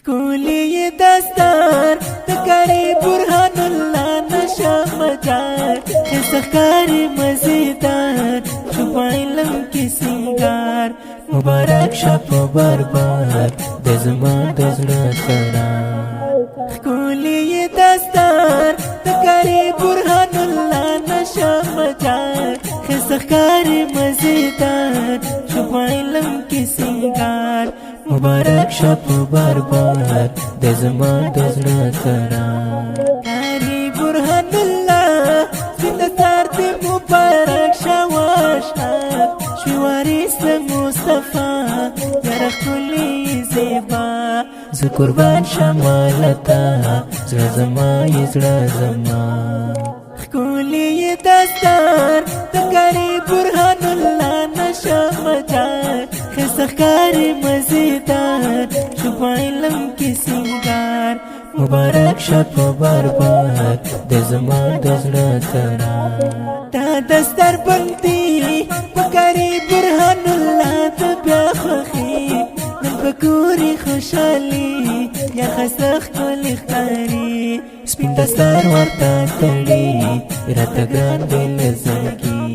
ښکلی دستار د کړي برهان الله نشه مجار ښایسته ښکاري مزیدار شو په علم کې سینګار مبارک شه په برباد د زما د زړه قرار ښکلی دستار د کړي برهان الله نشه مجار ښایسته ښکاري مزیدار شو په علم کې سینګار مبارک شه په برباد د زما د زړه قرار کاري برهان الله سپین دستار دې مبارک شه واشهد شوی وارث د مصطفی یاره ښکلې زیبا زه قربان شم لته زړه زما یې زړه زما ښکلی دستار د کړي برهان الله نشه مجار ښایسته ښکاري مزیدار شو په علم کې سینګار مبارک شه په برباد د زما د زړه قرار دا دستار بندي په کړي برهان الله ته بیا خوښي نن په کورې خوشحالي یا ښایسته ښکلې ښکاري سپین دستار ورته تړي راته ګران دی له زړګي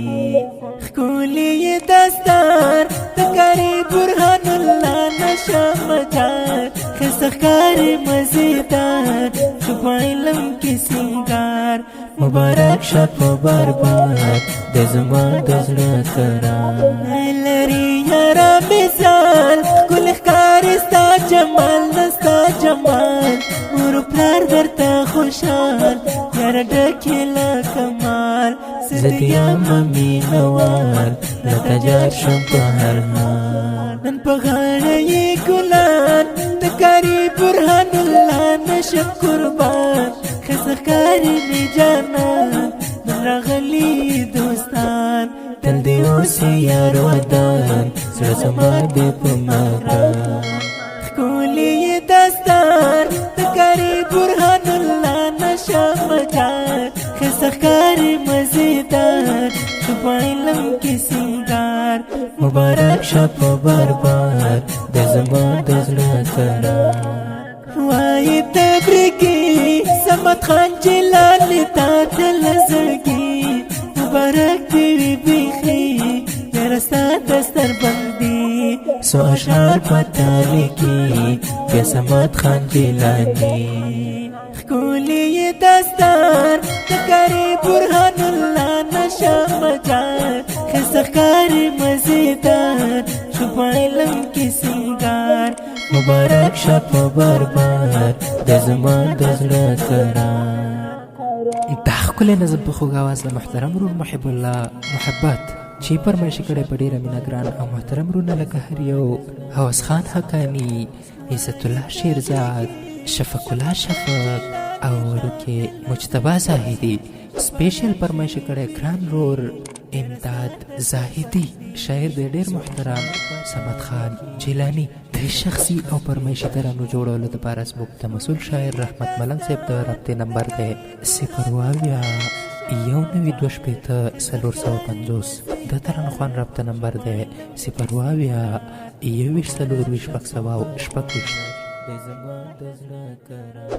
ښکلی دستار د کړي برهان الله نشه مجار ښایسته ښکاري مزیدار شو په علم کې سینګار مبارک شه په برباد د زما د زړه قرار لري یاره مثال ښکلې ښکاري ستا جمال نه ستا جمال مور پلار درته خوشحال یاره ډکې له کمال زه دې یم مینهوال راته جار شم په هر حال نن په غاړه یې ګلان د کړي برهان الله نشم قربان ښایسته ښکاري مې جانان نن راغلي دوستان تل دې اوسې یار ودان زړه زما دې په مکان ښکلی دستار د کړي برهان الله نشه مجار ښایسته ښکاري مزیدار شو په علم کې سینګار مبارک شه په برباد د زما د زړه قرار وایي تبریکي صمد خان جلالي تا ته له زړګي مبارک دې وي بیخي یاره ستا دستر بندي سو اشعار پته لیکي بیا صمد خان جلاني ښکلی دستار د کړي برهان الله نشه مجار ښایسته ښکاري مزیدار شو په علم کې سینګار مبارک شه په برباد د زما د زړه قرار دا ښکلی نظم په خوږ اواز له محترم رون محب الله محبت چې فرمایش کړی په ډېره مینه ګران او محترم رونه لکه هر یو حوض خان حقاني عزت الله شیرزاد شفق الله شفق او ورکه مجتبی زاهدي سپیشل فرمایش کړی ګران رور امداد زاهدي شاعر د ډېر محترم صمد خان جیلانی د شخصي او فرمایشي ترانو جوړولو لپاره زموږ د مسؤل شاعر رحمت ملنګ صاحب د رابطې نمبر دی 0 د ترانو خوان رابطه نمبر دی 0 د زما د زړه قرار